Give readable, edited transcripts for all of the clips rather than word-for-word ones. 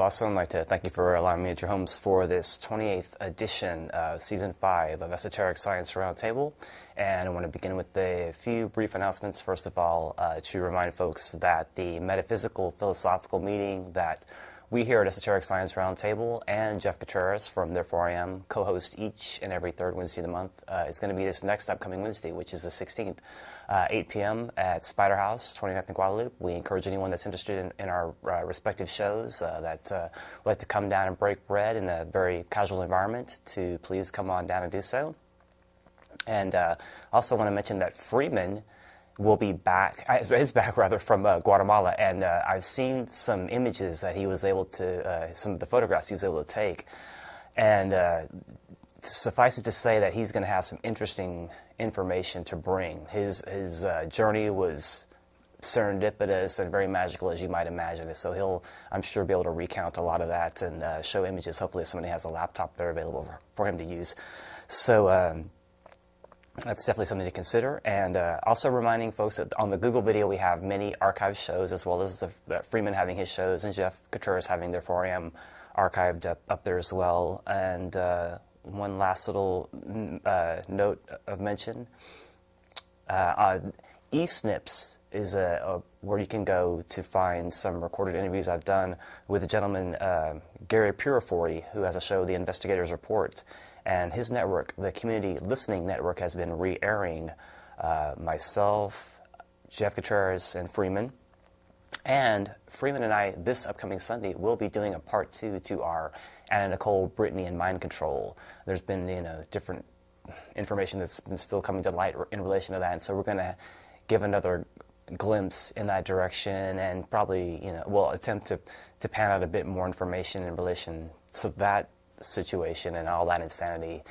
awesome. I'd like to thank you for allowing me at your homes for this 28th edition of Season 5 of Esoteric Science Roundtable. And I want to begin with a few brief announcements. First of all, to remind folks that the metaphysical philosophical meeting that we here at Esoteric Science Roundtable and Jeff Korytis from Therefore I Am co-host each and every third Wednesday of the month is going to be this next upcoming Wednesday, which is the 16th, 8 p.m. at Spider House, 29th and Guadalupe. We encourage anyone that's interested in our respective shows that would like to come down and break bread in a very casual environment to please come on down and do so. And also want to mention that Freeman will be back, is back rather, from Guatemala, and I've seen some images that he was able to, some of the photographs he was able to take, and suffice it to say that he's going to have some interesting information to bring. His journey was serendipitous and very magical, as you might imagine, so he'll, I'm sure, be able to recount a lot of that and show images. Hopefully if somebody has a laptop there available for him to use. So that's definitely something to consider. And also reminding folks that on the Google video we have many archived shows, as well as the Freeman having his shows and Jeff Korytis having Therefore I Am archived up there as well. And one last little note of mention. eSnips is where you can go to find some recorded interviews I've done with a gentleman, Gary Purifoy, who has a show, The Investigator's Report. And his network, the Community Listening Network, has been re-airing myself, Jeff Korytis, and Freeman. And Freeman and I, this upcoming Sunday, will be doing a part 2 to our Anna Nicole, Brittany, and Mind Control. There's been, different information that's been still coming to light in relation to that, and so we're going to give another glimpse in that direction, and probably, we'll attempt to pan out a bit more information in relation to that situation and all that insanity.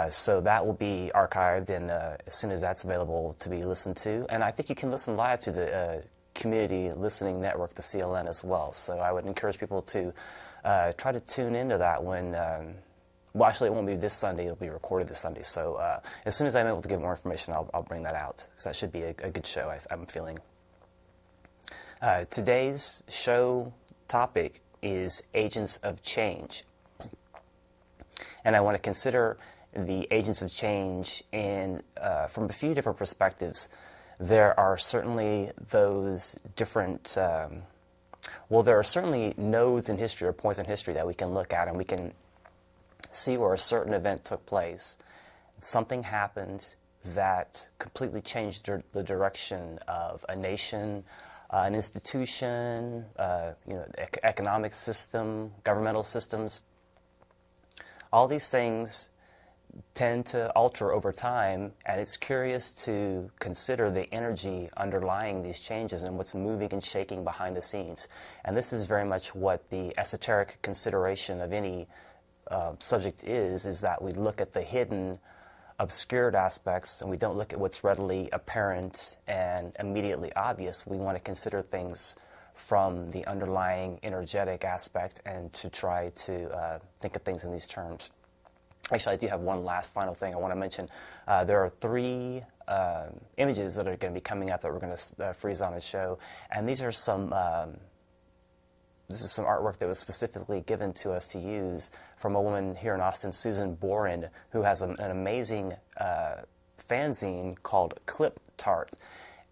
So that will be archived, and as soon as that's available to be listened to. And I think you can listen live to the Community Listening Network, the CLN, as well. So I would encourage people to try to tune into that when, well, actually it won't be this Sunday, it'll be recorded this Sunday. So as soon as I'm able to get more information, I'll bring that out, because that should be a good show, I'm feeling. Today's show topic is Agents of Change. And I want to consider the agents of change from a few different perspectives. There are certainly those different, there are certainly nodes in history or points in history that we can look at, and we can see where a certain event took place. Something happened that completely changed the direction of a nation, an institution, economic system, governmental systems. All these things tend to alter over time, and it's curious to consider the energy underlying these changes and what's moving and shaking behind the scenes. And this is very much what the esoteric consideration of any subject is that we look at the hidden, obscured aspects, and we don't look at what's readily apparent and immediately obvious. We want to consider things from the underlying energetic aspect and to try to think of things in these terms. Actually, I do have one last final thing I want to mention. There are 3 images that are going to be coming up that we're going to freeze on and show, and these are some this is some artwork that was specifically given to us to use from a woman here in Austin, Susan Boren, who has an amazing fanzine called Clip Tart.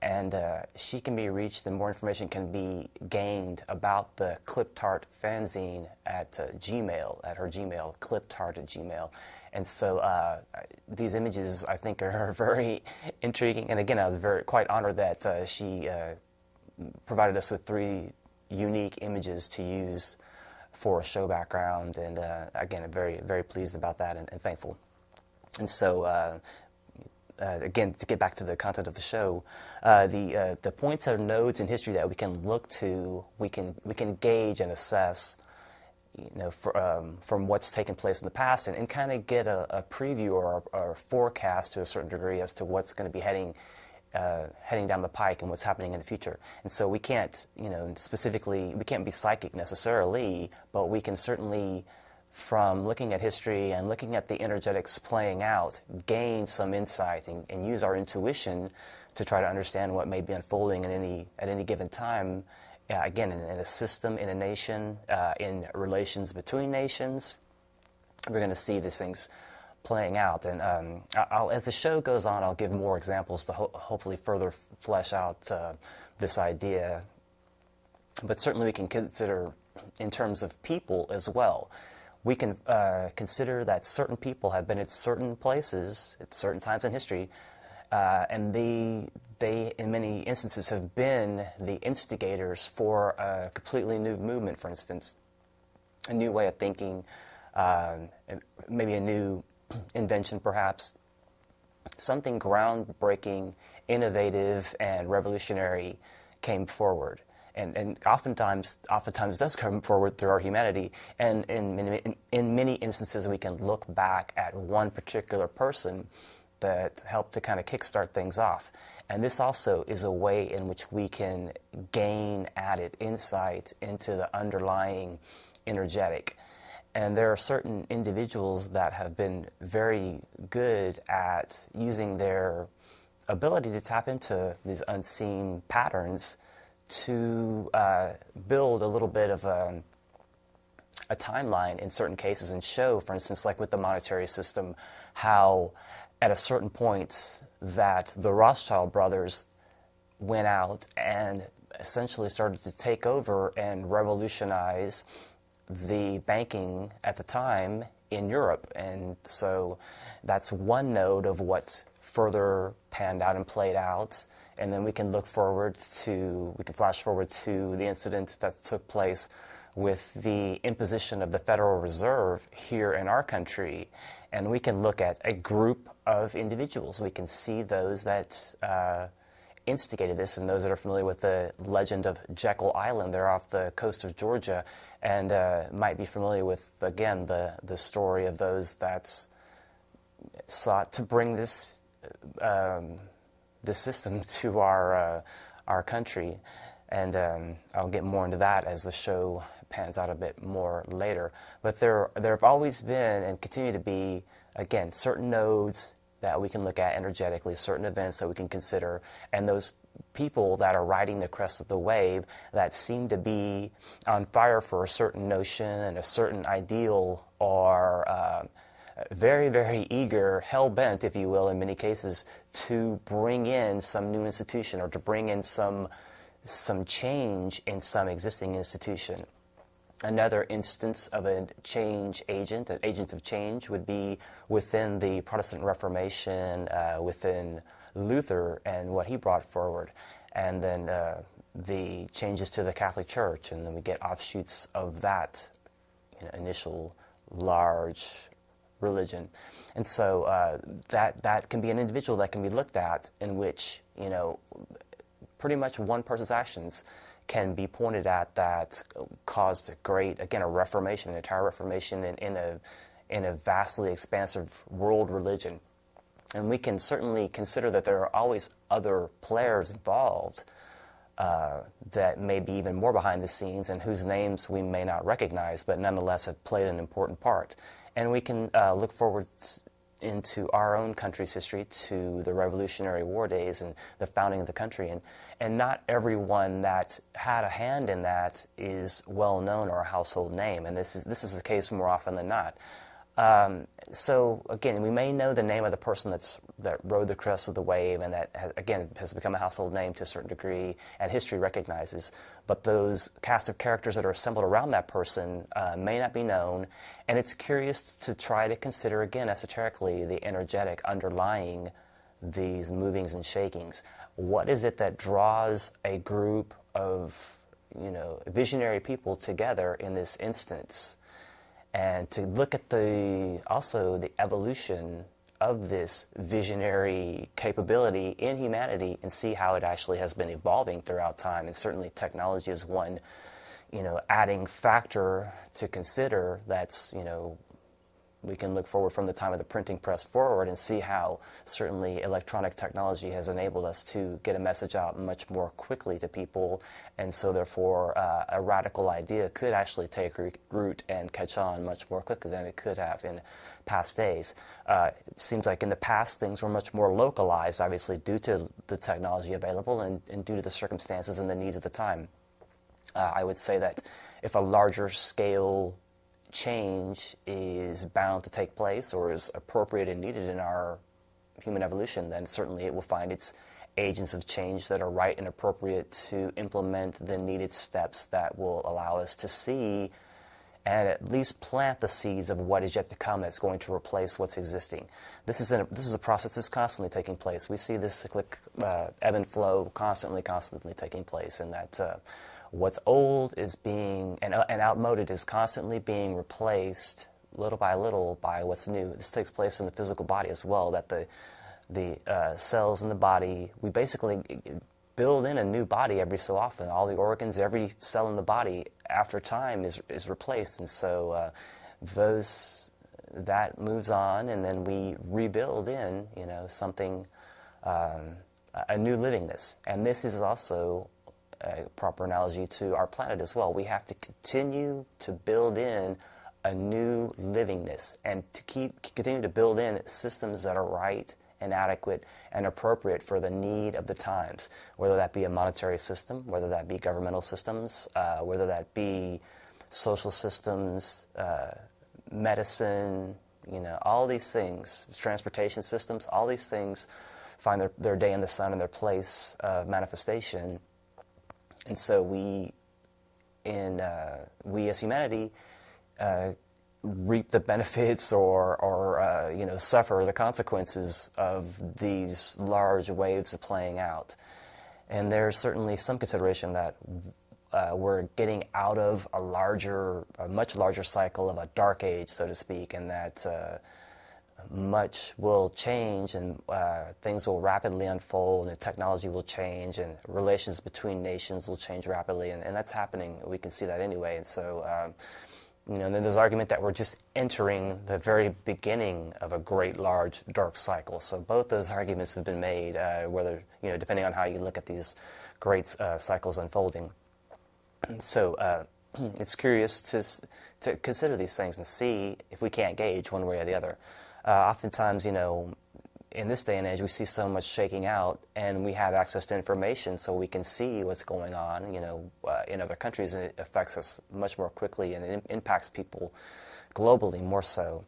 And she can be reached, and more information can be gained about the Clip Tart fanzine at Gmail, at her Gmail, cliptart@gmail. And so these images, I think, are very intriguing. And again, I was quite honored that she provided us with 3 unique images to use for a show background. And again, I'm very, very pleased about that and thankful. And so again, to get back to the content of the show, the points or nodes in history that we can look to, we can gauge and assess, from what's taken place in the past, and kind of get a preview or a forecast to a certain degree as to what's going to be heading down the pike and what's happening in the future. And so we can't, specifically, we can't be psychic necessarily, but we can certainly, from looking at history and looking at the energetics playing out, gain some insight and use our intuition to try to understand what may be unfolding at any given time again, in a system, in a nation, in relations between nations. We're going to see these things playing out. And as the show goes on, I'll give more examples to hopefully further flesh out this idea. But certainly we can consider in terms of people as well. We can consider that certain people have been at certain places at certain times in history, and they, in many instances, have been the instigators for a completely new movement, for instance, a new way of thinking, maybe a new invention, perhaps, something groundbreaking, innovative, and revolutionary came forward. And oftentimes does come forward through our humanity. And in many instances, we can look back at one particular person that helped to kind of kickstart things off. And this also is a way in which we can gain added insight into the underlying energetic. And there are certain individuals that have been very good at using their ability to tap into these unseen patterns to build a little bit of a timeline in certain cases and show, for instance, like with the monetary system, how at a certain point that the Rothschild brothers went out and essentially started to take over and revolutionize the banking at the time in Europe. And so that's one node of what further panned out and played out. And then we can flash forward to the incident that took place with the imposition of the Federal Reserve here in our country. And we can look at a group of individuals. We can see those that instigated this, and those that are familiar with the legend of Jekyll Island. They're off the coast of Georgia, and might be familiar with, again, the story of those that sought to bring this system to our country. And I'll get more into that as the show pans out a bit more later. But there have always been and continue to be, again, certain nodes that we can look at energetically, certain events that we can consider, and those people that are riding the crest of the wave that seem to be on fire for a certain notion and a certain ideal are very, very eager, hell-bent, if you will, in many cases, to bring in some new institution or to bring in some change in some existing institution. Another instance of a change agent, an agent of change, would be within the Protestant Reformation, within Luther and what he brought forward, and then the changes to the Catholic Church, and then we get offshoots of that initial large religion. And so that can be an individual that can be looked at in which, pretty much one person's actions can be pointed at that caused a reformation, an entire reformation in a vastly expansive world religion. And we can certainly consider that there are always other players involved that may be even more behind the scenes and whose names we may not recognize, but nonetheless have played an important part. And we can look forward into our own country's history to the Revolutionary War days and the founding of the country. And not everyone that had a hand in that is well known or a household name. And this is the case more often than not. So again, we may know the name of the person that rode the crest of the wave and that, has become a household name to a certain degree and history recognizes, but those cast of characters that are assembled around that person may not be known, and it's curious to try to consider, again, esoterically, the energetic underlying these movings and shakings. What is it that draws a group of, visionary people together in this instance? And to look at also the evolution of this visionary capability in humanity and see how it actually has been evolving throughout time. And certainly technology is one, adding factor to consider that's, we can look forward from the time of the printing press forward and see how certainly electronic technology has enabled us to get a message out much more quickly to people, and so therefore a radical idea could actually take root and catch on much more quickly than it could have in past days. It seems like in the past things were much more localized, obviously due to the technology available and due to the circumstances and the needs of the time. I would say that if a larger scale change is bound to take place or is appropriate and needed in our human evolution, then certainly it will find its agents of change that are right and appropriate to implement the needed steps that will allow us to see and at least plant the seeds of what is yet to come that's going to replace what's existing. This is a process that's constantly taking place. We see this cyclic ebb and flow constantly taking place, and that what's old is being and outmoded is constantly being replaced little by little by what's new. This takes place in the physical body as well, that the cells in the body, we basically build in a new body every so often. All the organs, every cell in the body, after time is replaced, and so that moves on, and then we rebuild in something, a new livingness. And this is also a proper analogy to our planet as well. We have to continue to build in a new livingness and to continue to build in systems that are right and adequate and appropriate for the need of the times, whether that be a monetary system, whether that be governmental systems, whether that be social systems, medicine, all these things, transportation systems, all these things find their day in the sun and their place of manifestation. And so we as humanity reap the benefits or suffer the consequences of these large waves of playing out. And there's certainly some consideration that we're getting out of a much larger cycle of a dark age, so to speak, and that much will change, and things will rapidly unfold, and technology will change, and relations between nations will change rapidly, and that's happening. We can see that anyway. And so and then there's argument that we're just entering the very beginning of a great, large, dark cycle. So both those arguments have been made, whether depending on how you look at these great cycles unfolding. And so it's curious to consider these things and see if we can't gauge one way or the other. Oftentimes, in this day and age, we see so much shaking out, and we have access to information, so we can see what's going on, in other countries, and it affects us much more quickly, and it impacts people globally more so.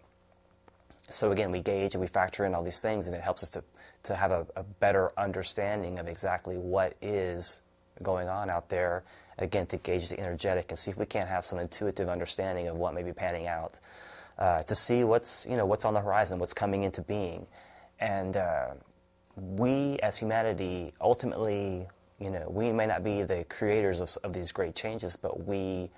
So again, we gauge and we factor in all these things, and it helps us to have a better understanding of exactly what is going on out there, again, to gauge the energetic and see if we can't have some intuitive understanding of what may be panning out, to see what's on the horizon, what's coming into being. And we, as humanity, ultimately, we may not be the creators of these great changes, but we,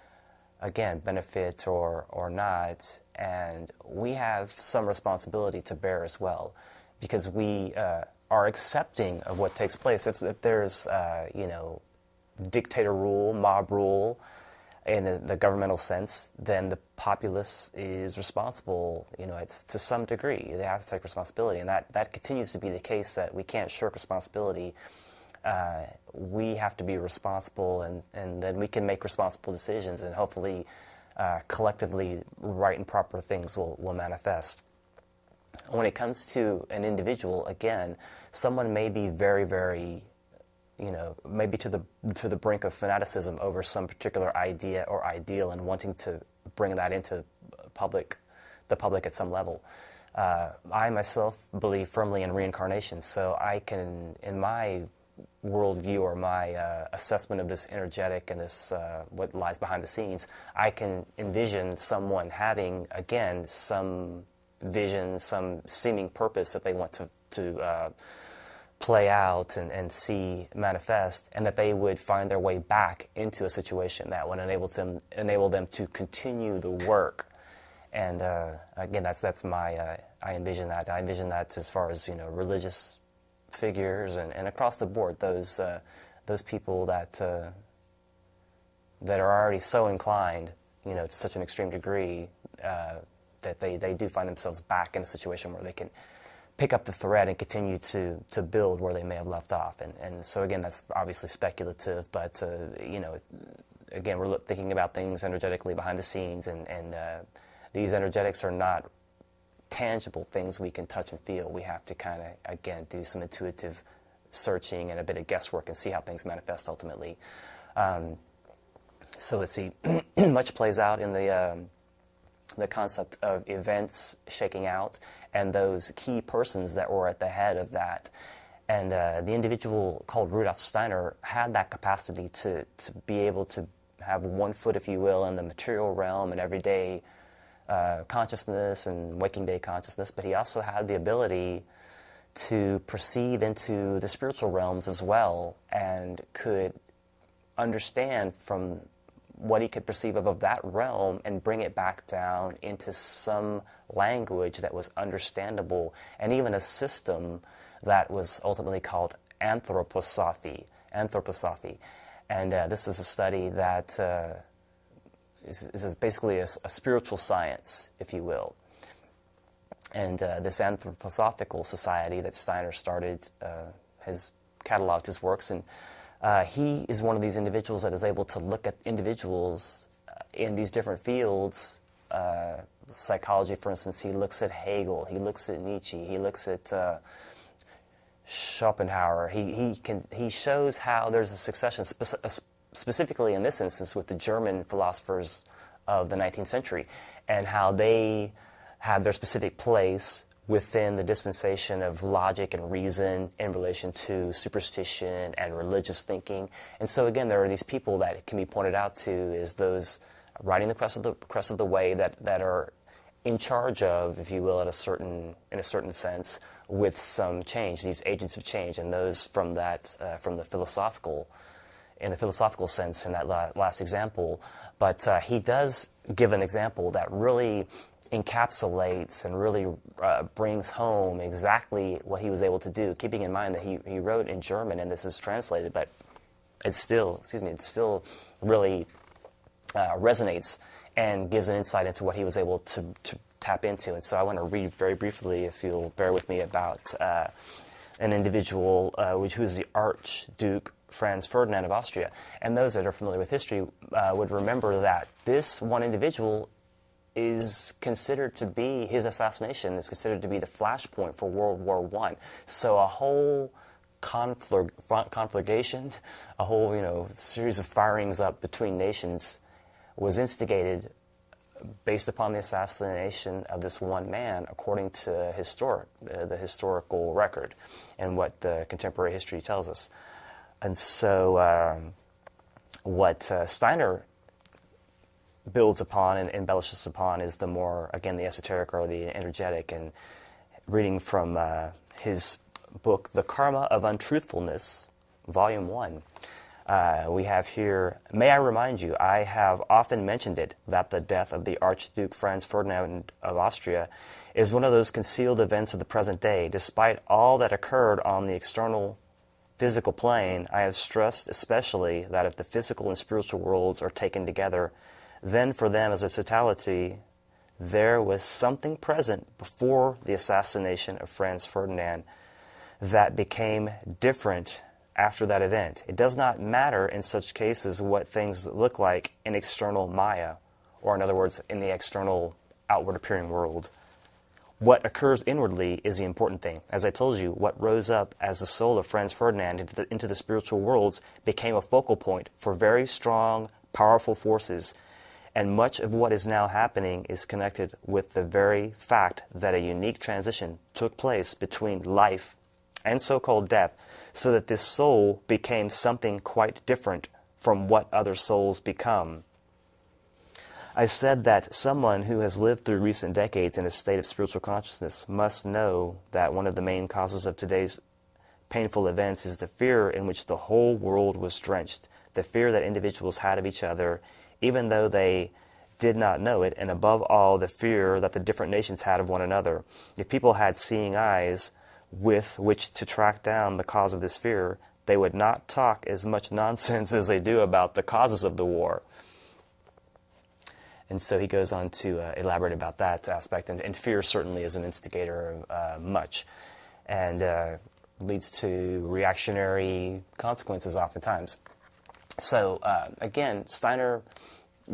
again, benefit or not, and we have some responsibility to bear as well, because we are accepting of what takes place. If there's, dictator rule, mob rule, in the governmental sense, then the populace is responsible, it's to some degree. They have to take responsibility, and that continues to be the case, that we can't shirk responsibility. We have to be responsible, and then we can make responsible decisions, and hopefully collectively right and proper things will manifest. When it comes to an individual, again, someone may be very, very maybe to the brink of fanaticism over some particular idea or ideal, and wanting to bring that into the public at some level. I myself believe firmly in reincarnation, so I can, in my worldview or my assessment of this energetic and this what lies behind the scenes, I can envision someone having, again, some vision, some seeming purpose that they want to play out and see manifest, and that they would find their way back into a situation that would enable them to continue the work. And again, that's my I envision that. I envision that as far as religious figures and across the board, those people that are already so inclined, to such an extreme degree that they do find themselves back in a situation where they can pick up the thread and continue to build where they may have left off. And so again, that's obviously speculative, but again, we're thinking about things energetically behind the scenes, and these energetics are not tangible things we can touch and feel. We have to kind of, again, do some intuitive searching and a bit of guesswork and see how things manifest ultimately. So let's see, much plays out in the concept of events shaking out and those key persons that were at the head of that. And the individual called Rudolf Steiner had that capacity to be able to have one foot, if you will, in the material realm and everyday consciousness and waking day consciousness, but he also had the ability to perceive into the spiritual realms as well, and could understand from what he could perceive of that realm and bring it back down into some language that was understandable, and even a system that was ultimately called anthroposophy. And this is a study that is basically a spiritual science, if you will. And this anthroposophical society that Steiner started has cataloged his works, and he is one of these individuals that is able to look at individuals in these different fields. Psychology, for instance, he looks at Hegel, he looks at Nietzsche, he looks at Schopenhauer. He shows how there's a succession, specifically in this instance with the German philosophers of the 19th century, and how they had their specific place within the dispensation of logic and reason in relation to superstition and religious thinking. And so again, there are these people that can be pointed out to as those riding the crest of the wave that are in charge of, if you will, in a certain sense, with some change, these agents of change, and those from the philosophical sense in that last example. But he does give an example that really encapsulates and really brings home exactly what he was able to do, keeping in mind that he wrote in German, and this is translated, but it still really resonates and gives an insight into what he was able to tap into. And so I want to read very briefly, if you'll bear with me, about an individual who is the Archduke Franz Ferdinand of Austria. And those that are familiar with history would remember that this one individual is considered to be, his assassination is considered to be the flashpoint for World War I. So a whole conflagration, a whole series of firings up between nations was instigated based upon the assassination of this one man, according to the historical record and what contemporary history tells us. And so what Steiner builds upon and embellishes upon is the more, again, the esoteric or the energetic. And reading from his book, The Karma of Untruthfulness, Volume 1, we have here, "May I remind you, I have often mentioned it, that the death of the Archduke Franz Ferdinand of Austria is one of those concealed events of the present day. Despite all that occurred on the external physical plane, I have stressed especially that if the physical and spiritual worlds are taken together, then for them as a totality, there was something present before the assassination of Franz Ferdinand that became different after that event. It does not matter in such cases what things look like in external Maya, or in other words, in the external outward appearing world. What occurs inwardly is the important thing. As I told you, what rose up as the soul of Franz Ferdinand into the spiritual worlds became a focal point for very strong, powerful forces. And much of what is now happening is connected with the very fact that a unique transition took place between life and so-called death, so that this soul became something quite different from what other souls become. I said that someone who has lived through recent decades in a state of spiritual consciousness must know that one of the main causes of today's painful events is the fear in which the whole world was drenched, the fear that individuals had of each other, even though they did not know it, and above all, the fear that the different nations had of one another. If people had seeing eyes with which to track down the cause of this fear, they would not talk as much nonsense as they do about the causes of the war." And so he goes on to elaborate about that aspect, and fear certainly is an instigator of much, and leads to reactionary consequences oftentimes. So again, Steiner,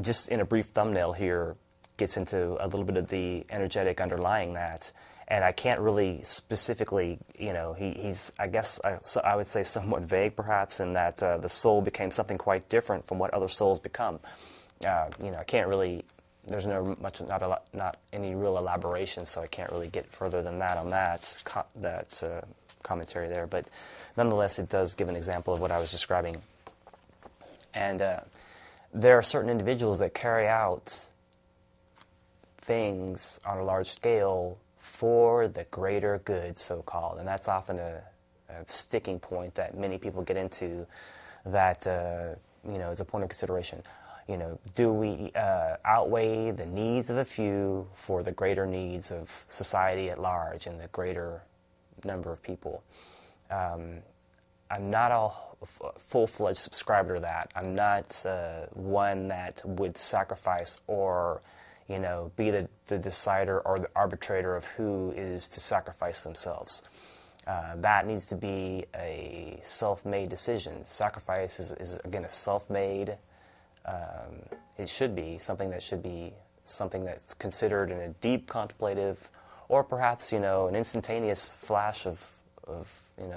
just in a brief thumbnail here, gets into a little bit of the energetic underlying that, And I can't really specifically, he's, I guess, I would say somewhat vague perhaps, in that the soul became something quite different from what other souls become. I can't really, there's not any real elaboration, so I can't really get further than that on that commentary there. But nonetheless, it does give an example of what I was describing. And there are certain individuals that carry out things on a large scale for the greater good, so-called. And that's often a sticking point that many people get into that, is a point of consideration. Do we outweigh the needs of a few for the greater needs of society at large and the greater number of people? I'm not a full-fledged subscriber to that. I'm not one that would sacrifice or, be the decider or the arbitrator of who is to sacrifice themselves. That needs to be a self-made decision. Sacrifice is again, a self-made. It should be something that's considered in a deep contemplative, or perhaps an instantaneous flash of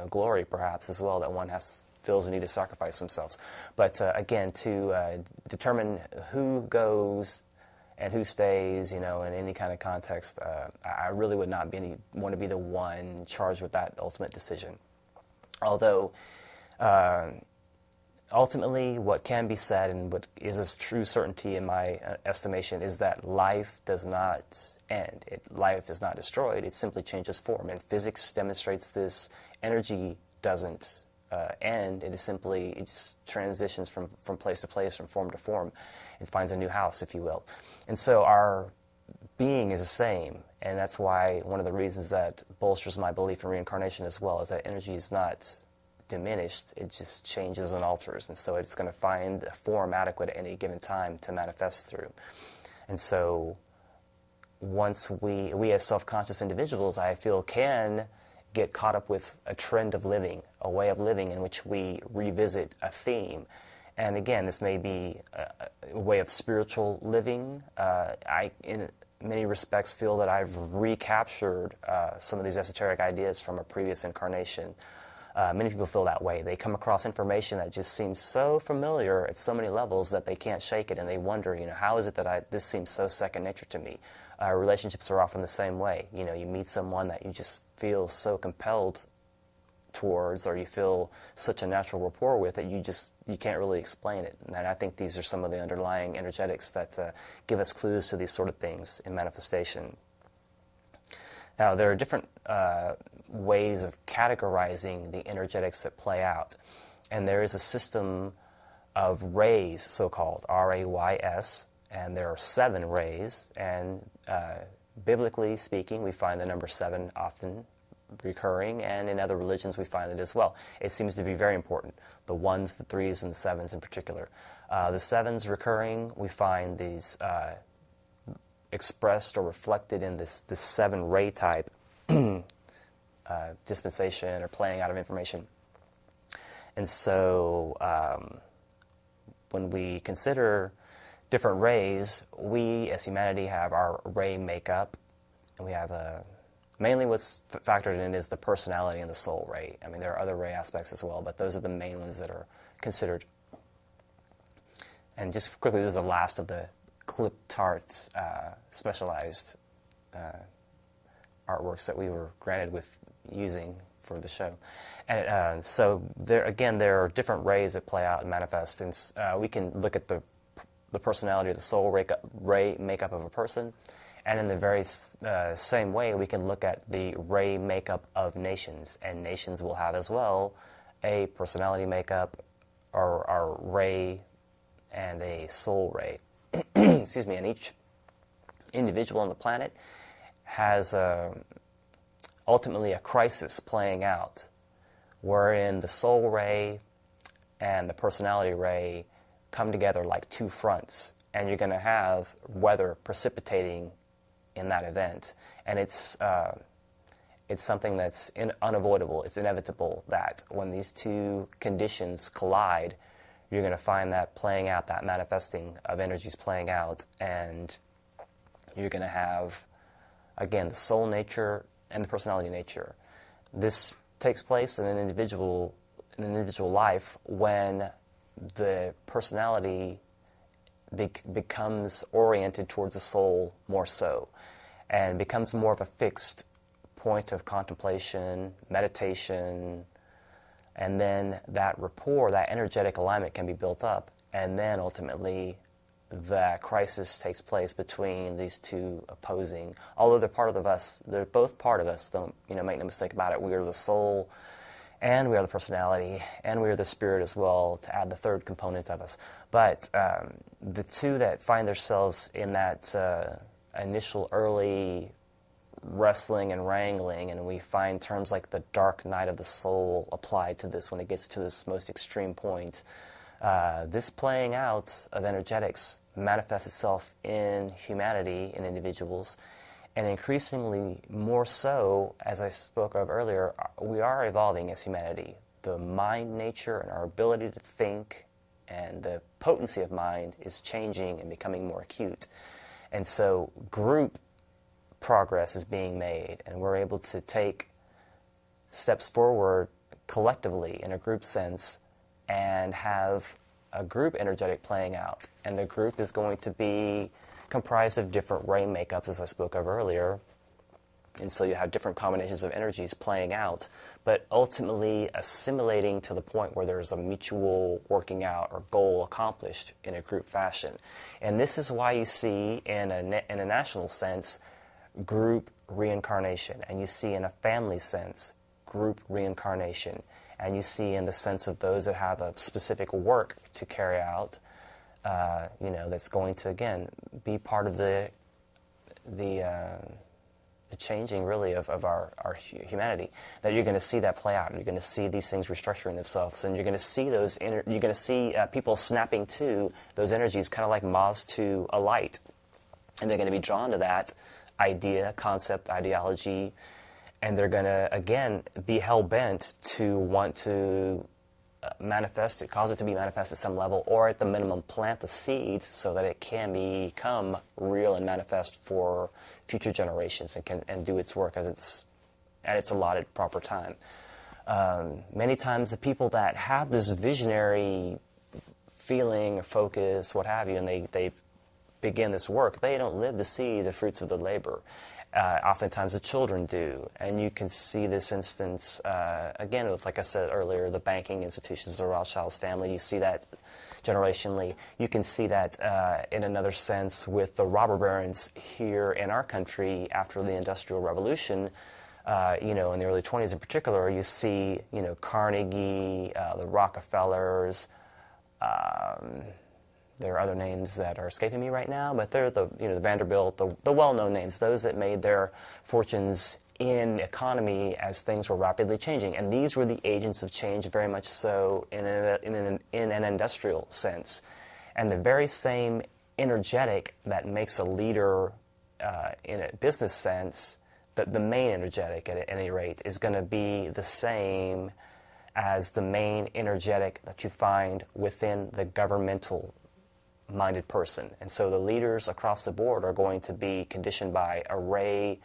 glory, perhaps as well, that one feels the need to sacrifice themselves. But again, to determine who goes and who stays, in any kind of context, I really would not want to be the one charged with that ultimate decision. Although, ultimately, what can be said and what is a true certainty in my estimation is that life does not end. Life is not destroyed. It simply changes form. And physics demonstrates this. Energy doesn't end. It just transitions from place to place, from form to form. It finds a new house, if you will. And so our being is the same. And that's why one of the reasons that bolsters my belief in reincarnation as well is that energy is not diminished, it just changes and alters, and so it's going to find a form adequate at any given time to manifest through. And so once we as self-conscious individuals, I feel, can get caught up with a trend of living, a way of living in which we revisit a theme. And again, this may be a way of spiritual living. I, in many respects, feel that I've recaptured some of these esoteric ideas from a previous incarnation. Many people feel that way. They come across information that just seems so familiar at so many levels that they can't shake it, and they wonder, how is it that this seems so second nature to me? Relationships are often the same way. You meet someone that you just feel so compelled towards, or you feel such a natural rapport with, that you can't really explain it. And I think these are some of the underlying energetics that give us clues to these sort of things in manifestation. Now, there are different ways of categorizing the energetics that play out. And there is a system of rays, so-called, R-A-Y-S, and there are 7 rays. And biblically speaking, we find the number 7 often recurring, and in other religions we find it as well. It seems to be very important, the 1s, the 3s, and the 7s in particular. The 7s recurring, we find these expressed or reflected in this 7 ray type dispensation or playing out of information. And so when we consider different rays, we as humanity have our ray makeup, and we have mainly what's factored in is the personality and the soul ray. I mean, there are other ray aspects as well, but those are the main ones that are considered. And just quickly, this is the last of the clip-tarts specialized artworks that we were granted with using for the show. And so there are different rays that play out and manifest, and we can look at the personality or the soul ray makeup of a person, and in the very same way we can look at the ray makeup of nations, and nations will have as well a personality makeup or ray and a soul ray. Excuse me. And each individual on the planet has ultimately a crisis playing out, wherein the soul ray and the personality ray come together like 2 fronts, and you're going to have weather precipitating in that event. And it's something that's unavoidable. It's inevitable that when these 2 conditions collide, you're going to find that playing out, that manifesting of energies playing out, and you're going to have, again, the soul nature and the personality nature. This takes place in an individual life when the personality becomes oriented towards the soul more so, and becomes more of a fixed point of contemplation, meditation, and then that rapport, that energetic alignment can be built up, and then ultimately that crisis takes place between these two opposing, although they're both part of us, don't make no mistake about it. We are the soul, and we are the personality, and we are the spirit as well, to add the third component of us. But the two that find themselves in that initial early wrestling and wrangling, and we find terms like the dark night of the soul applied to this when it gets to this most extreme point. This playing out of energetics manifests itself in humanity, in individuals, and increasingly more so, as I spoke of earlier, we are evolving as humanity. The mind nature and our ability to think and the potency of mind is changing and becoming more acute. And so group progress is being made, and we're able to take steps forward collectively in a group sense and have a group energetic playing out. And the group is going to be comprised of different ray makeups, as I spoke of earlier. And so you have different combinations of energies playing out, but ultimately assimilating to the point where there's a mutual working out or goal accomplished in a group fashion. And this is why you see in a national sense group reincarnation, and you see in a family sense group reincarnation, and you see in the sense of those that have a specific work to carry out, that's going to, again, be part of the changing, really, of our humanity. That you're going to see that play out. You're going to see these things restructuring themselves, and you're going to see you're going to see people snapping to those energies, kind of like moths to a light, and they're going to be drawn to that idea, concept, ideology, and they're going to, again, be hell-bent to want to manifest it, cause it to be manifest at some level, or at the minimum plant the seeds so that it can become real and manifest for future generations and do its work at its allotted proper time. Many times the people that have this visionary feeling or focus, what have you, and they begin this work, they don't live to see the fruits of their labor. Oftentimes the children do, and you can see this instance, again, with, like I said earlier, the banking institutions, the Rothschilds family. You see that generationally. You can see that in another sense with the robber barons here in our country after the Industrial Revolution. In the early 20s in particular, you see, Carnegie, the Rockefellers. There are other names that are escaping me right now, but they're the Vanderbilt, the well-known names, those that made their fortunes in economy as things were rapidly changing. And these were the agents of change, very much so in an industrial sense. And the very same energetic that makes a leader in a business sense, the main energetic at any rate, is going to be the same as the main energetic that you find within the governmental minded person. And so the leaders across the board are going to be conditioned by a ray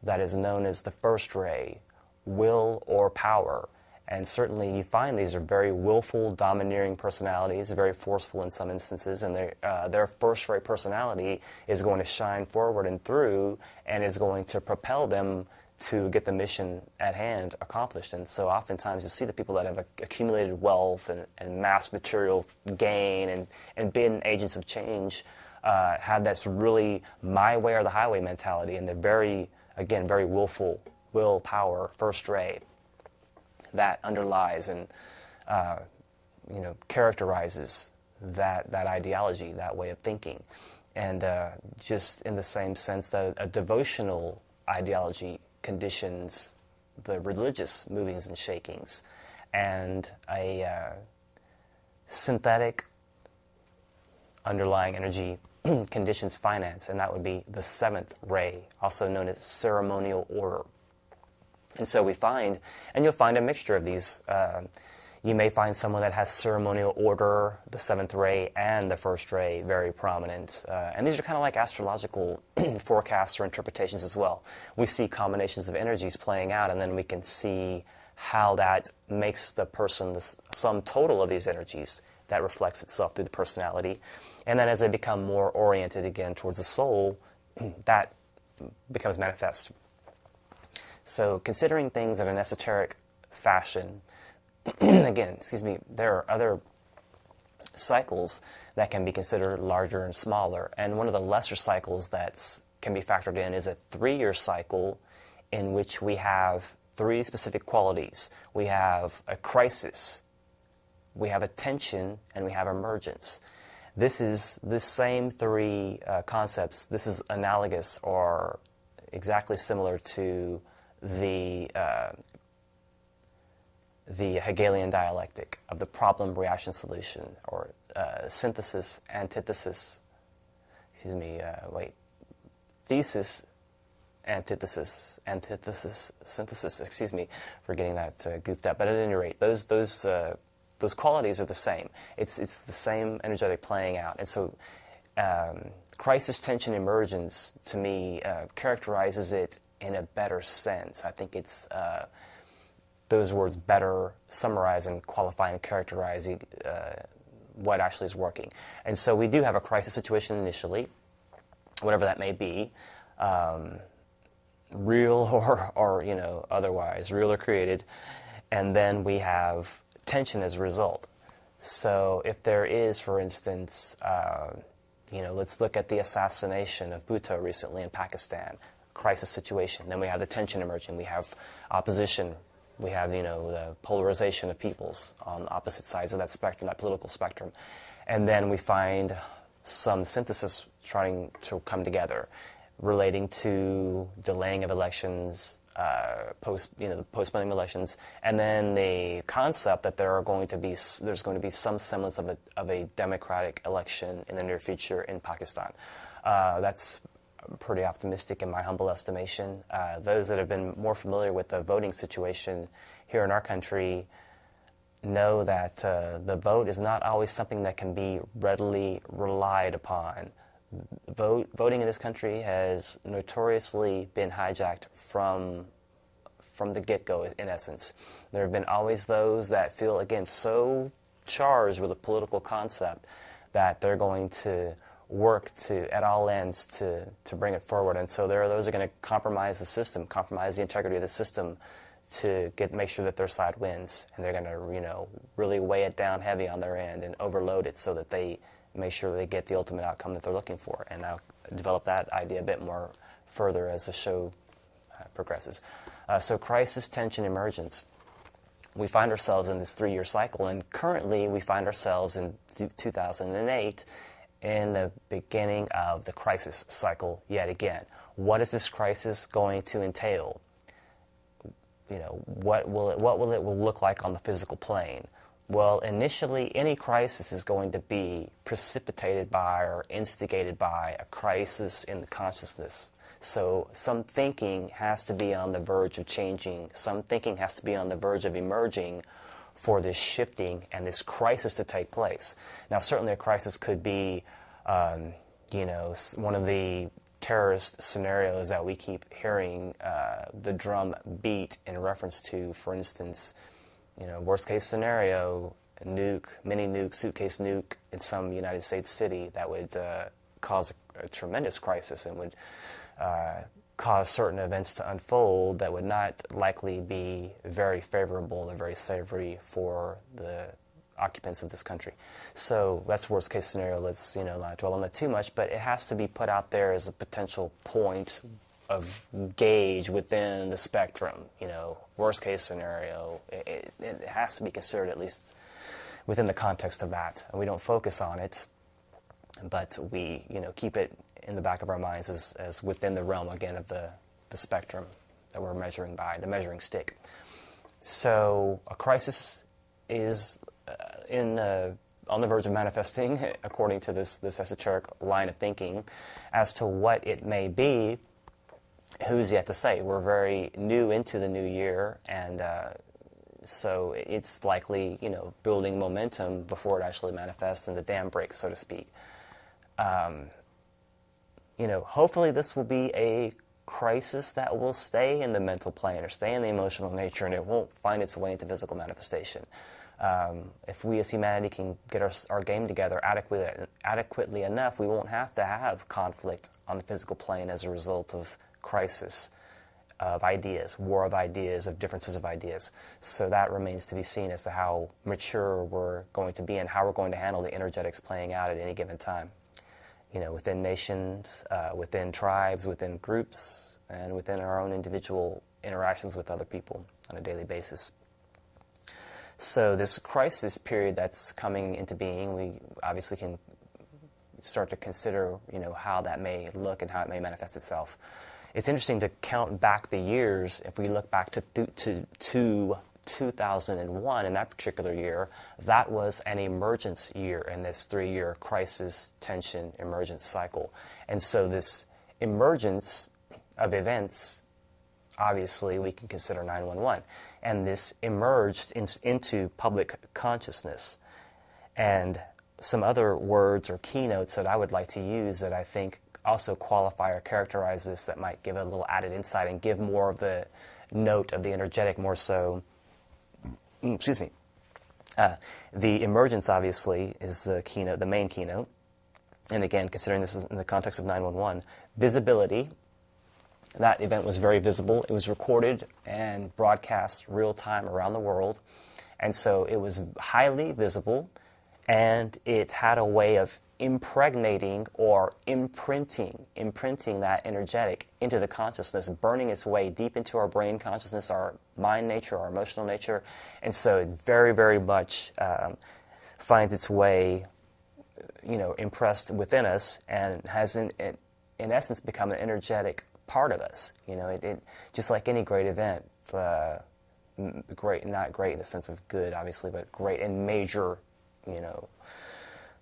that is known as the first ray, will or power. And certainly you find these are very willful, domineering personalities, very forceful in some instances, and their first ray personality is going to shine forward and through and is going to propel them to get the mission at hand accomplished. And so oftentimes you see the people that have accumulated wealth and mass material gain and been agents of change have that really my way or the highway mentality, and they're very willful, willpower, first ray that underlies and characterizes that ideology, that way of thinking. And just in the same sense that a devotional ideology conditions the religious movings and shakings, and a synthetic underlying energy conditions finance, and that would be the seventh ray, also known as ceremonial order. And so we find, and you'll find a mixture of these You may find someone that has ceremonial order, the seventh ray and the first ray, very prominent. And these are kind of like astrological forecasts or interpretations as well. We see combinations of energies playing out, and then we can see how that makes the person the sum total of these energies that reflects itself through the personality. And then as they become more oriented again towards the soul, that becomes manifest. So considering things in an esoteric fashion, again, there are other cycles that can be considered larger and smaller. And one of the lesser cycles that can be factored in is a 3-year cycle in which we have 3 specific qualities. We have a crisis, we have a tension, and we have emergence. This same 3 concepts, this is analogous or exactly similar to the Hegelian dialectic of the problem, reaction, solution, or synthesis, antithesis, thesis, antithesis, synthesis, for getting that goofed up. But at any rate, those qualities are the same. It's the same energetic playing out. And so crisis, tension, emergence, to me, characterizes it in a better sense. I think it's those words better summarize and qualify and characterize what actually is working. And so we do have a crisis situation initially, whatever that may be, real or otherwise, real or created, and then we have tension as a result. So if there is, for instance, let's look at the assassination of Bhutto recently in Pakistan, crisis situation. Then we have the tension emerging. We have opposition. We have, the polarization of peoples on opposite sides of that spectrum, that political spectrum. And then we find some synthesis trying to come together relating to delaying of elections, postponing elections, and then the concept that there's going to be some semblance of a democratic election in the near future in Pakistan. That's pretty optimistic in my humble estimation. Those that have been more familiar with the voting situation here in our country know that the vote is not always something that can be readily relied upon. Voting in this country has notoriously been hijacked from the get-go, in essence. There have been always those that feel, again, so charged with a political concept that they're going to work at all ends to bring it forward. And so there are those who are going to compromise the system, compromise the integrity of the system to make sure that their side wins. And they're going to, really weigh it down heavy on their end and overload it so that they make sure they get the ultimate outcome that they're looking for. And I'll develop that idea a bit more further as the show progresses. So crisis, tension, emergence. We find ourselves in this 3-year cycle, and currently we find ourselves in 2008 in the beginning of the crisis cycle yet again. What is this crisis going to entail? What will it look like on the physical plane? Well, initially, any crisis is going to be precipitated by or instigated by a crisis in the consciousness. So some thinking has to be on the verge of changing. Some thinking has to be on the verge of emerging for this shifting and this crisis to take place. Now, certainly a crisis could be, one of the terrorist scenarios that we keep hearing the drum beat in reference to, for instance, worst case scenario, nuke, mini nuke, suitcase nuke in some United States city that would cause a tremendous crisis and would cause certain events to unfold that would not likely be very favorable or very savory for the occupants of this country. So that's worst case scenario. Let's not dwell on that too much, but it has to be put out there as a potential point of gauge within the spectrum. Worst case scenario. It has to be considered at least within the context of that. And we don't focus on it, but we keep it in the back of our minds as within the realm again of the spectrum that we're measuring by, the measuring stick. So a crisis is on the verge of manifesting, according to this esoteric line of thinking. As to what it may be, who's yet to say? We're very new into the new year, and So it's likely, building momentum before it actually manifests and the dam breaks, so to speak. Hopefully this will be a crisis that will stay in the mental plane or stay in the emotional nature, and it won't find its way into physical manifestation. If we as humanity can get our game together adequately enough, we won't have to have conflict on the physical plane as a result of crisis of ideas, war of ideas, of differences of ideas. So that remains to be seen as to how mature we're going to be and how we're going to handle the energetics playing out at any given time. Within nations, within tribes, within groups, and within our own individual interactions with other people on a daily basis. So this crisis period that's coming into being, we obviously can start to consider, how that may look and how it may manifest itself. It's interesting to count back the years. If we look back to 2001, in that particular year, that was an emergence year in this 3-year crisis, tension, emergence cycle. And so this emergence of events, obviously we can consider 9/11. And this emerged into public consciousness. And some other words or keynotes that I would like to use that I think also qualify or characterize this, that might give a little added insight and give more of the note of the energetic more so. Excuse me. The emergence, obviously, is the keynote, the main keynote. And again, considering this is in the context of 911, visibility. That event was very visible. It was recorded and broadcast real time around the world. And so it was highly visible, and it had a way of impregnating or imprinting that energetic into the consciousness, burning its way deep into our brain consciousness, our mind nature, our emotional nature. And so it very, very much finds its way, impressed within us, and has in essence become an energetic part of us. It just like any great event, great, not great in the sense of good, obviously, but great and major,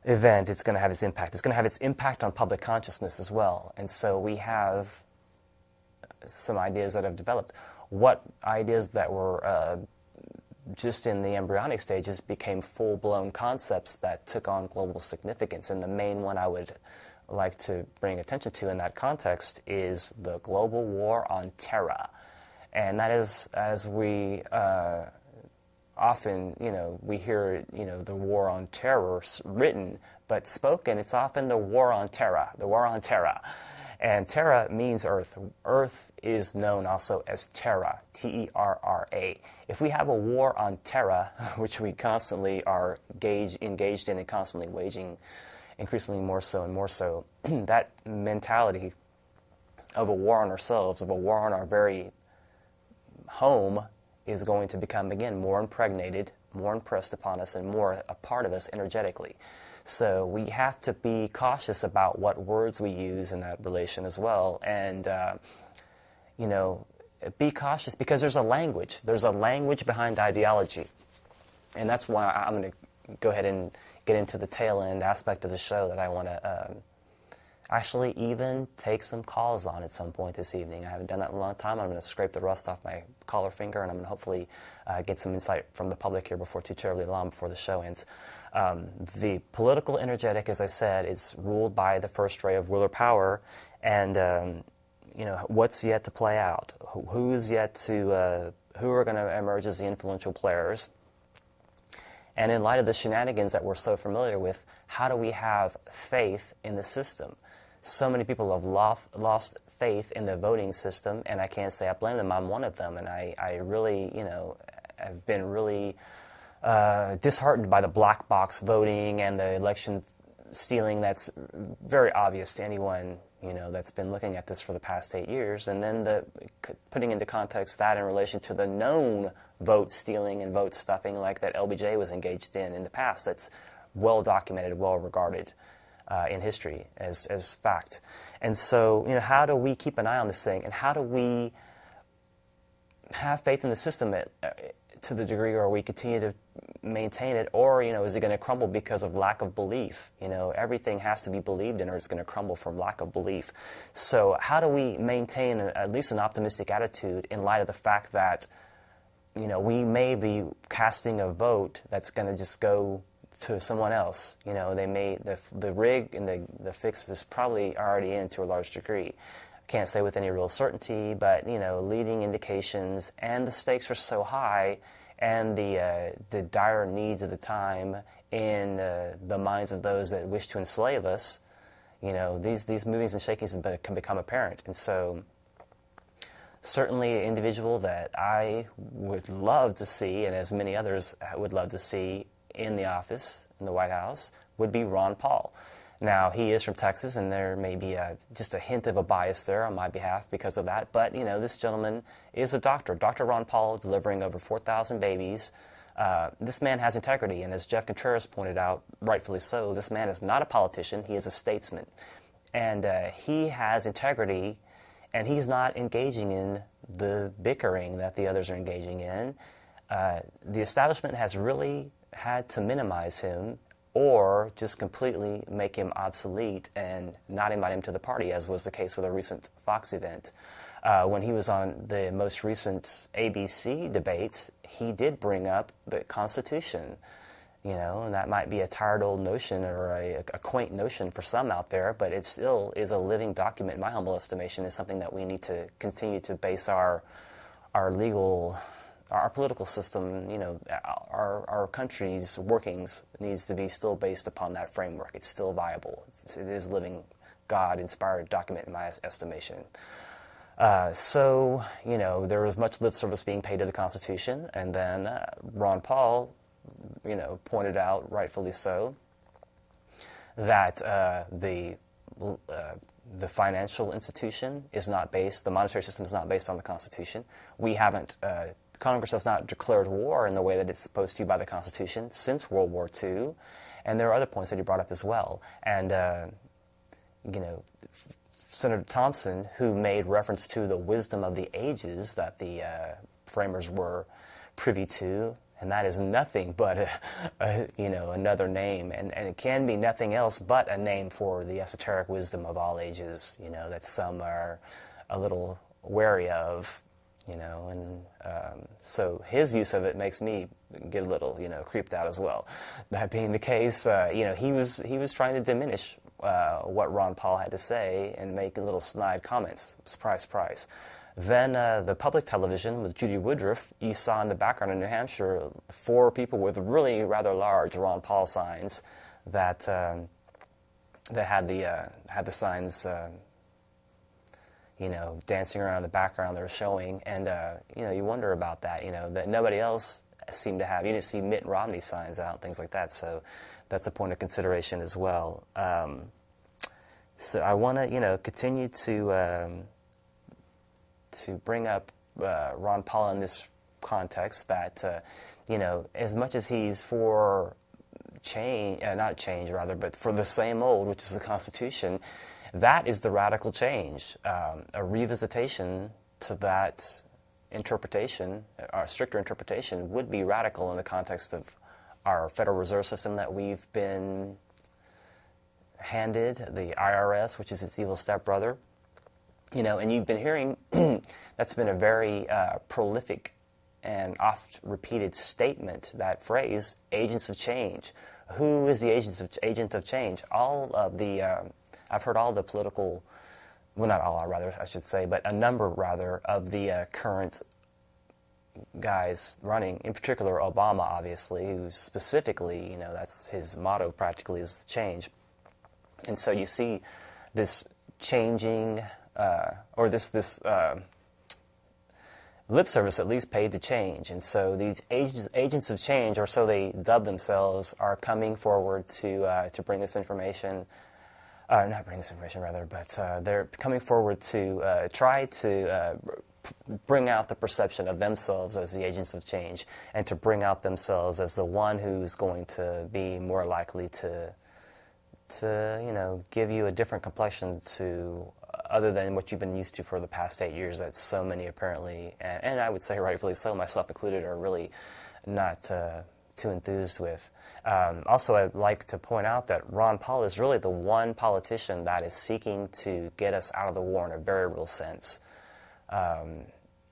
event, it's going to have its impact. It's going to have its impact on public consciousness as well. And so we have some ideas that have developed. What ideas that were just in the embryonic stages became full-blown concepts that took on global significance. And the main one I would like to bring attention to in that context is the global war on terror. And that is, as we often, we hear, the war on terror written, but spoken, it's often the war on terror, the war on terror. And terra means earth. Earth is known also as terra, T-E-R-R-A. If we have a war on terra, which we constantly are engaged in and constantly waging, increasingly more so and more so, that mentality of a war on ourselves, of a war on our very home, is going to become, again, more impregnated, more impressed upon us, and more a part of us energetically. So we have to be cautious about what words we use in that relation as well. And, be cautious, because there's a language. There's a language behind ideology. And that's why I'm going to go ahead and get into the tail end aspect of the show that I want to actually even take some calls on at some point this evening. I haven't done that in a long time. I'm going to scrape the rust off my collar finger, and I'm going to hopefully get some insight from the public here before too terribly long, before the show ends. The political energetic, as I said, is ruled by the first ray of will or power, and what's yet to play out? Who's yet to who are going to emerge as the influential players? And in light of the shenanigans that we're so familiar with, how do we have faith in the system? So many people have lost faith in the voting system, and I can't say I blame them. I'm one of them, and I really, have been really disheartened by the black box voting and the election stealing that's very obvious to anyone, that's been looking at this for the past 8 years. And then putting into context that in relation to the known vote stealing and vote stuffing like that LBJ was engaged in the past, that's well documented, well regarded in history as fact. And so, how do we keep an eye on this thing, and how do we have faith in the system to the degree where we continue to maintain it, or is it going to crumble because of lack of belief? Everything has to be believed in, or it's going to crumble from lack of belief. So how do we maintain at least an optimistic attitude in light of the fact that we may be casting a vote that's going to just go to someone else. They may, the rig and the fix is probably already in to a large degree. Can't say with any real certainty, but leading indications, and the stakes are so high, and the dire needs of the time in the minds of those that wish to enslave us. These movings and shakings can become apparent, and so certainly an individual that I would love to see, and as many others would love to see in the office in the White House, would be Ron Paul. Now, he is from Texas, and there may be just a hint of a bias there on my behalf because of that. But, this gentleman is a doctor. Dr. Ron Paul, delivering over 4,000 babies. This man has integrity, and as Jeff Contreras pointed out, rightfully so, this man is not a politician. He is a statesman. And he has integrity, and he's not engaging in the bickering that the others are engaging in. The establishment has really had to minimize him or just completely make him obsolete and not invite him to the party, as was the case with a recent Fox event. When he was on the most recent ABC debates, he did bring up the Constitution, and that might be a tired old notion or a quaint notion for some out there, but it still is a living document, in my humble estimation, is something that we need to continue to base our political system, our country's workings needs to be still based upon that framework. It's still viable. It is living, God-inspired document in my estimation. So, there was much lip service being paid to the Constitution, and then Ron Paul, pointed out, rightfully so, that the financial institution is not based, the monetary system is not based on the Constitution. Congress has not declared war in the way that it's supposed to by the Constitution since World War II, and there are other points that he brought up as well. And, Senator Thompson, who made reference to the wisdom of the ages that the framers were privy to, and that is nothing but another name, and it can be nothing else but a name for the esoteric wisdom of all ages, that some are a little wary of. So his use of it makes me get a little, creeped out as well. That being the case, he was trying to diminish what Ron Paul had to say and make little snide comments. Surprise, surprise. Then the public television with Judy Woodruff, you saw in the background in New Hampshire 4 people with really rather large Ron Paul signs that had the signs. Dancing around in the background they're showing, and, you wonder about that, that nobody else seemed to have. You didn't see Mitt Romney signs out, things like that, so that's a point of consideration as well. So I want to, continue to bring up Ron Paul in this context that, as much as he's for not change rather, but for the same old, which is the Constitution, that is the radical change. A revisitation to that interpretation, our stricter interpretation, would be radical in the context of our Federal Reserve System that we've been handed, the IRS, which is its evil stepbrother. And you've been hearing that's been a very prolific and oft-repeated statement, that phrase, agents of change. Who is the agent of change? All of the... I've heard all the political, well, not all, rather, I should say, but a number, rather, of the current guys running, in particular Obama, obviously, who specifically, that's his motto practically, is change. And so you see this changing, or this lip service at least paid to change. And so these agents of change, or so they dub themselves, are coming forward to bring this information. Not bring this information, rather, but they're coming forward to try to bring out the perception of themselves as the agents of change, and to bring out themselves as the one who's going to be more likely to give you a different complexion to other than what you've been used to for the past 8 years that so many apparently, and I would say rightfully so, myself included, are really not too enthused with. Also, I'd like to point out that Ron Paul is really the one politician that is seeking to get us out of the war in a very real sense.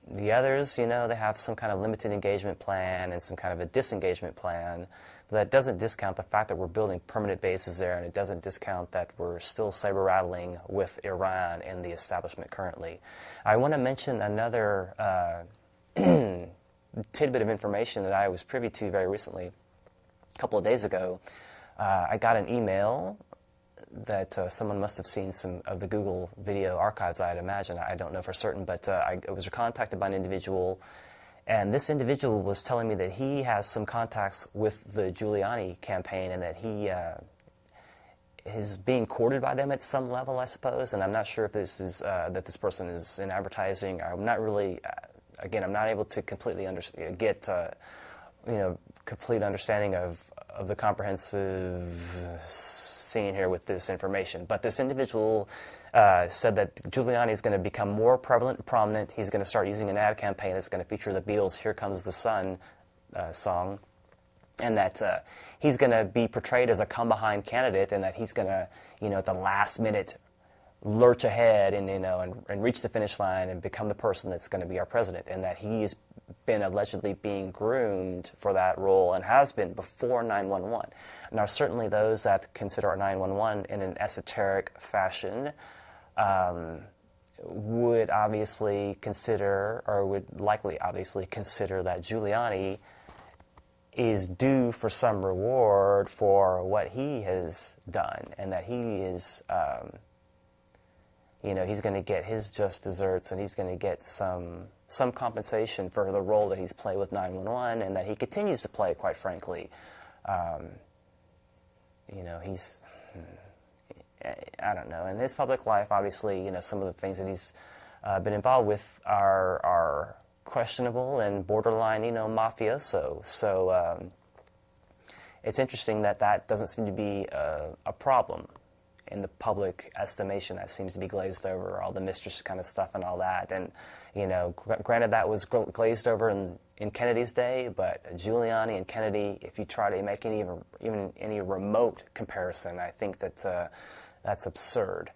The others, they have some kind of limited engagement plan and some kind of a disengagement plan. But that doesn't discount the fact that we're building permanent bases there, and it doesn't discount that we're still saber-rattling with Iran and the establishment currently. I want to mention another tidbit of information that I was privy to very recently. A couple of days ago, I got an email that someone must have seen some of the Google video archives, I'd imagine. I don't know for certain, but I was contacted by an individual, and this individual was telling me that he has some contacts with the Giuliani campaign and that he is being courted by them at some level, I suppose. And I'm not sure if this is that this person is in advertising. I'm not really, again, I'm not able to completely get complete understanding of the comprehensive scene here with this information. But this individual said that Giuliani is going to become more prevalent and prominent. He's going to start using an ad campaign that's going to feature the Beatles' "Here Comes the Sun" song, and that he's going to be portrayed as a come-behind candidate, and that he's going to, at the last minute, lurch ahead and reach the finish line and become the person that's going to be our president, and that he's been allegedly being groomed for that role and has been before 9/11. Now, certainly those that consider 9/11 in an esoteric fashion would obviously consider, or would likely obviously consider, that Giuliani is due for some reward for what he has done, and that he is he's going to get his just desserts, and he's going to get some compensation for the role that he's played with 911, and that he continues to play, quite frankly. He's, I don't know. In his public life, obviously, some of the things that he's been involved with are questionable and borderline, mafioso. So it's interesting that doesn't seem to be a problem in the public estimation. That seems to be glazed over, all the mistress kind of stuff and all that. And, granted, that was glazed over in Kennedy's day, but Giuliani and Kennedy, if you try to make even any remote comparison, I think that that's absurd.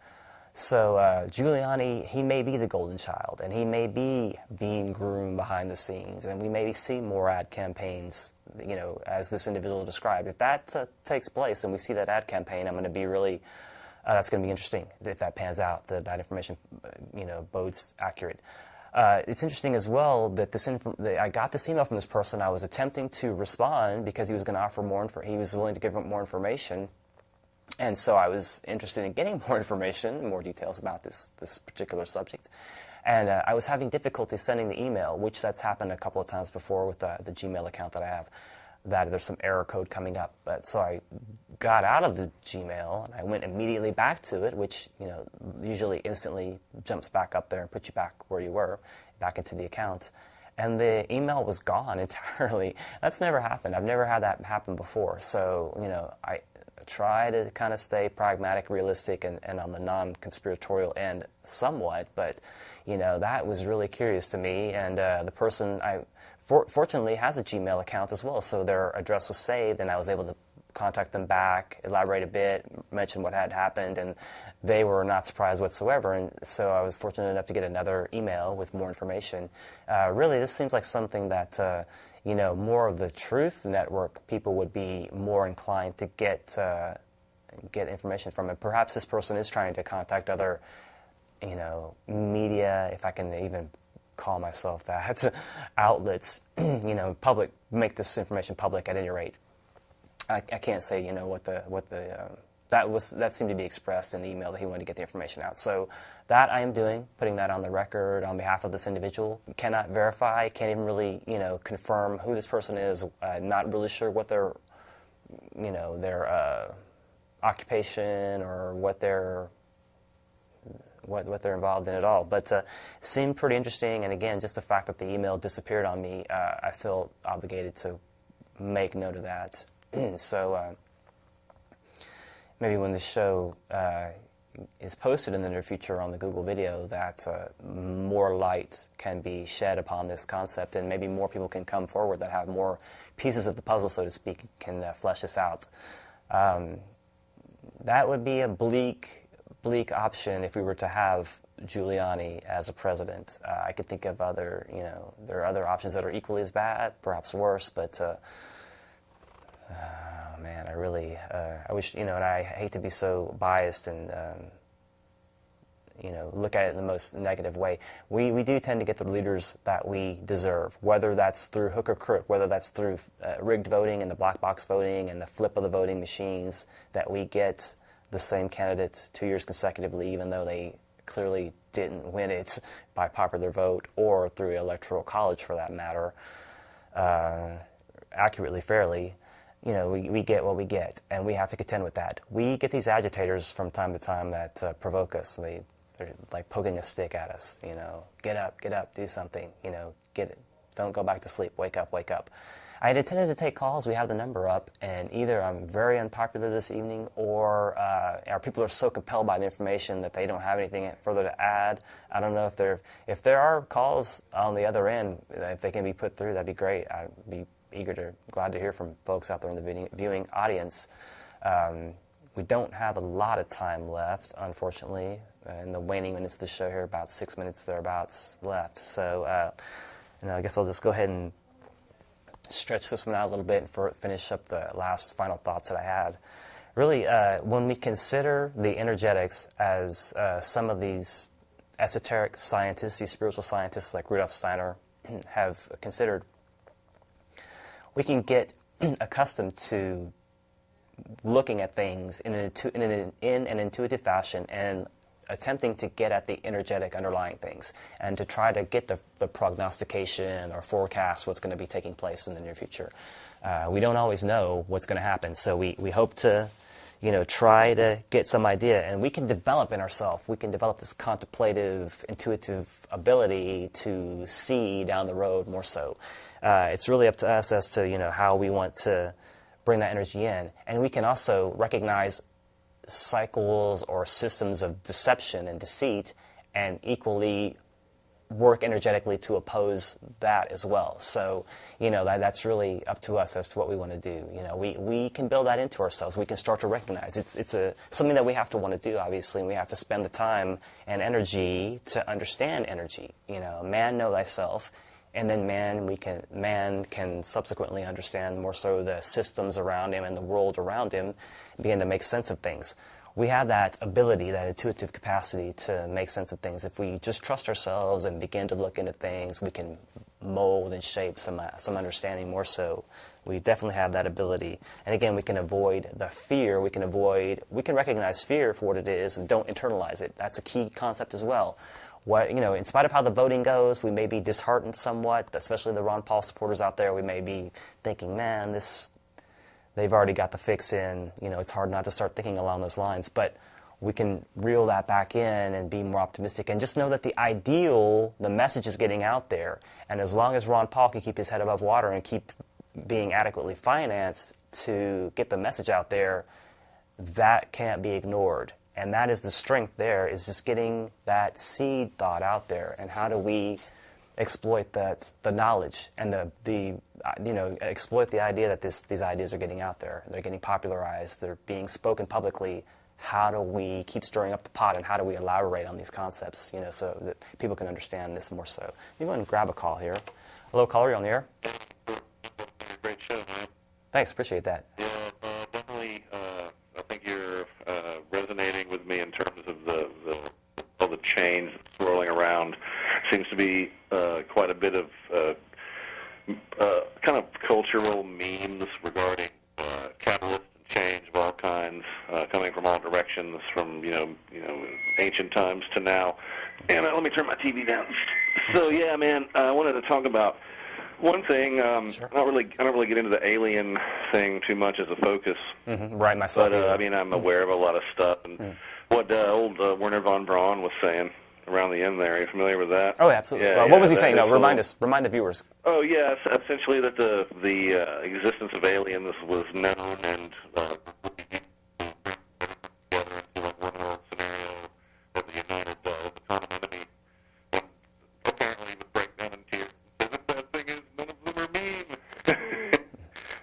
So Giuliani, he may be the golden child, and he may be being groomed behind the scenes, and we may see more ad campaigns, as this individual described. If that takes place and we see that ad campaign, I'm going to be really, that's going to be interesting if that pans out, that information, bodes accurate. It's interesting as well that I got this email from this person. I was attempting to respond because he was going to offer he was willing to give more information. And so I was interested in getting more information, more details about this particular subject. And I was having difficulty sending the email, which that's happened a couple of times before with the Gmail account that I have, that there's some error code coming up. But so I got out of the Gmail, and I went immediately back to it, which usually instantly jumps back up there and puts you back where you were, back into the account. And the email was gone entirely. That's never happened. I've never had that happen before. So, I try to kind of stay pragmatic, realistic, and on the non-conspiratorial end somewhat, but that was really curious to me. And the person fortunately has a Gmail account as well, so their address was saved, and I was able to contact them back, elaborate a bit, mention what had happened, and they were not surprised whatsoever. And so I was fortunate enough to get another email with more information. Really, this seems like something that more of the Truth Network people would be more inclined to get information from. And perhaps this person is trying to contact other, media, if I can even call myself that, outlets, public, make this information public at any rate. I can't say, that seemed to be expressed in the email that he wanted to get the information out. So that I am doing, putting that on the record on behalf of this individual. Cannot verify, can't even really, confirm who this person is. Not really sure what their occupation or what they're involved in at all. But seemed pretty interesting. And again, just the fact that the email disappeared on me, I feel obligated to make note of that. So maybe when the show is posted in the near future on the Google video, that more light can be shed upon this concept, and maybe more people can come forward that have more pieces of the puzzle, so to speak, can flesh this out. That would be a bleak option if we were to have Giuliani as a president. I could think of other, there are other options that are equally as bad, perhaps worse, but man, I wish, and I hate to be so biased and, look at it in the most negative way. We do tend to get the leaders that we deserve, whether that's through hook or crook, whether that's through rigged voting and the black box voting and the flip of the voting machines, that we get the same candidates 2 years consecutively, even though they clearly didn't win it by popular vote or through electoral college for that matter, accurately, fairly. We get what we get, and we have to contend with that. We get these agitators from time to time that provoke us. They're like poking a stick at us, get up, do something, get it. Don't go back to sleep, wake up. I had intended to take calls. We have the number up, and either I'm very unpopular this evening, or our people are so compelled by the information that they don't have anything further to add. I don't know if there are calls on the other end, if they can be put through, that'd be great. I'd be glad to hear from folks out there in the viewing audience. We don't have a lot of time left, unfortunately. In the waning minutes of the show here, about 6 minutes thereabouts left. So, I guess I'll just go ahead and stretch this one out a little bit and finish up the last final thoughts that I had. Really, when we consider the energetics as some of these esoteric scientists, these spiritual scientists like Rudolf Steiner have considered, we can get accustomed to looking at things in an intuitive fashion and attempting to get at the energetic underlying things and to try to get the prognostication or forecast what's going to be taking place in the near future. We don't always know what's going to happen, so we hope to try to get some idea, and we can develop in ourselves. We can develop this contemplative, intuitive ability to see down the road more so. It's really up to us as to how we want to bring that energy in, and we can also recognize cycles or systems of deception and deceit, and equally work energetically to oppose that as well. So, that's really up to us as to what we want to do. We can build that into ourselves. We can start to recognize it's something that we have to want to do, obviously, and we have to spend the time and energy to understand energy. Man, know thyself. And then man can subsequently understand more so the systems around him and the world around him, and begin to make sense of things. We have that ability, that intuitive capacity to make sense of things. If we just trust ourselves and begin to look into things, we can mold and shape some understanding more so. We definitely have that ability. And again, we can avoid the fear. We can recognize fear for what it is and don't internalize it. That's a key concept as well. In spite of how the voting goes, we may be disheartened somewhat, especially the Ron Paul supporters out there. We may be thinking, man, they've already got the fix in. It's hard not to start thinking along those lines. But we can reel that back in and be more optimistic and just know that the message is getting out there. And as long as Ron Paul can keep his head above water and keep being adequately financed to get the message out there, that can't be ignored. And that is the strength there, is just getting that seed thought out there. And how do we exploit the knowledge and exploit the idea that these ideas are getting out there. They're getting popularized. They're being spoken publicly. How do we keep stirring up the pot, and how do we elaborate on these concepts, so that people can understand this more so? You go and grab a call here. Hello, caller, you're on the air. Great show, man. Thanks, appreciate that. Yeah, definitely. I think you're resonating with me in terms of all the change swirling around. Seems to be quite a bit of kind of cultural memes regarding catalyst and change of all kinds, coming from all directions, from ancient times to now. And let me turn my TV down. So yeah, man, I wanted to talk about one thing. Sure. I don't really get into the alien thing too much as a focus. Mm-hmm. Right, myself. But I'm aware of a lot of stuff, and what old Werner von Braun was saying around the end there. Are you familiar with that? Oh, absolutely. Yeah, what was he saying? No, remind the viewers. Oh, yeah, essentially that the existence of aliens was known, and one world scenario of the united common enemy. And apparently would break down in tears. The bad thing is none of them are mean.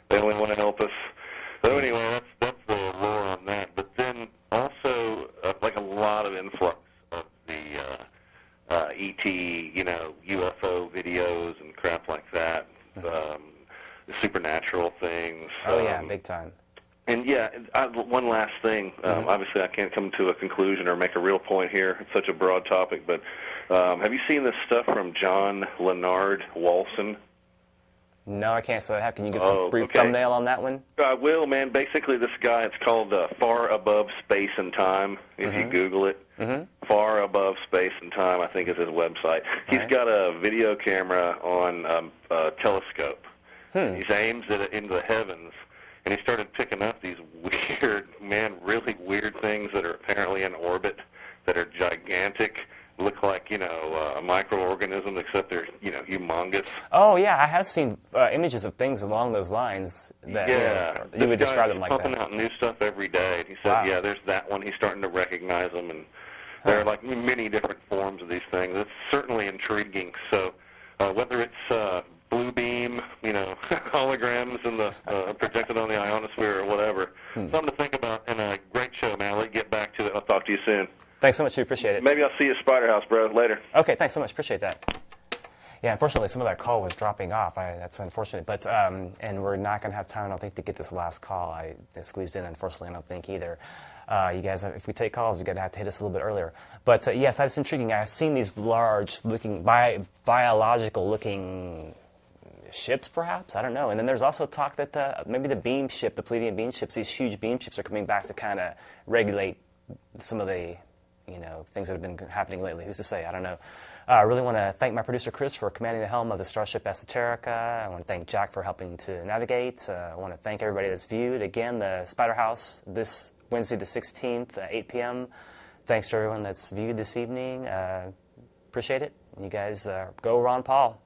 They only want to help us. So anyway, that's the lore on that. But then also, like a lot of influx of the ET, UFO videos and crap like that, supernatural things. Oh, yeah, big time. And yeah, one last thing. Obviously, I can't come to a conclusion or make a real point here. It's such a broad topic, but have you seen this stuff from John Leonard Walson? No, I can't say that. Can you give some brief thumbnail on that one? I will, man. Basically, this guy, it's called Far Above Space and Time, if you Google it. Far Above Space and Time, I think is his website. He's got a video camera on a telescope. He aims it into the heavens, and he started picking up these weird, really weird things that are apparently in orbit that are gigantic, look like, a microorganism, except they're, humongous. Oh, yeah, I have seen images of things along those lines that you would describe them like that. He's pumping out new stuff every day. He said, there's that one. He's starting to recognize them, and there are, like, many different forms of these things. It's certainly intriguing. So whether it's blue beam, holograms in the projected on the ionosphere or whatever, something to think about, and a great show, man. I'll let you get back to it. I'll talk to you soon. Thanks so much. We appreciate it. Maybe I'll see you at Spider House, bro. Later. Okay, thanks so much. Appreciate that. Yeah, unfortunately, some of that call was dropping off. That's unfortunate. But and we're not going to have time, I don't think, to get this last call. I squeezed in, unfortunately, I don't think either. You guys, if we take calls, you're going to have to hit us a little bit earlier. But yes, that's intriguing. I've seen these large-looking, biological-looking ships, perhaps? I don't know. And then there's also talk that maybe the beam ship, the Pleiadian beam ships, these huge beam ships are coming back to kind of regulate some of the things that have been happening lately. Who's to say? I don't know. I really want to thank my producer, Chris, for commanding the helm of the starship Esoteric. I want to thank Jack for helping to navigate. I want to thank everybody that's viewed. Again, the Spider House this Wednesday the 16th, 8 p.m. Thanks to everyone that's viewed this evening. Appreciate it. You guys go Ron Paul.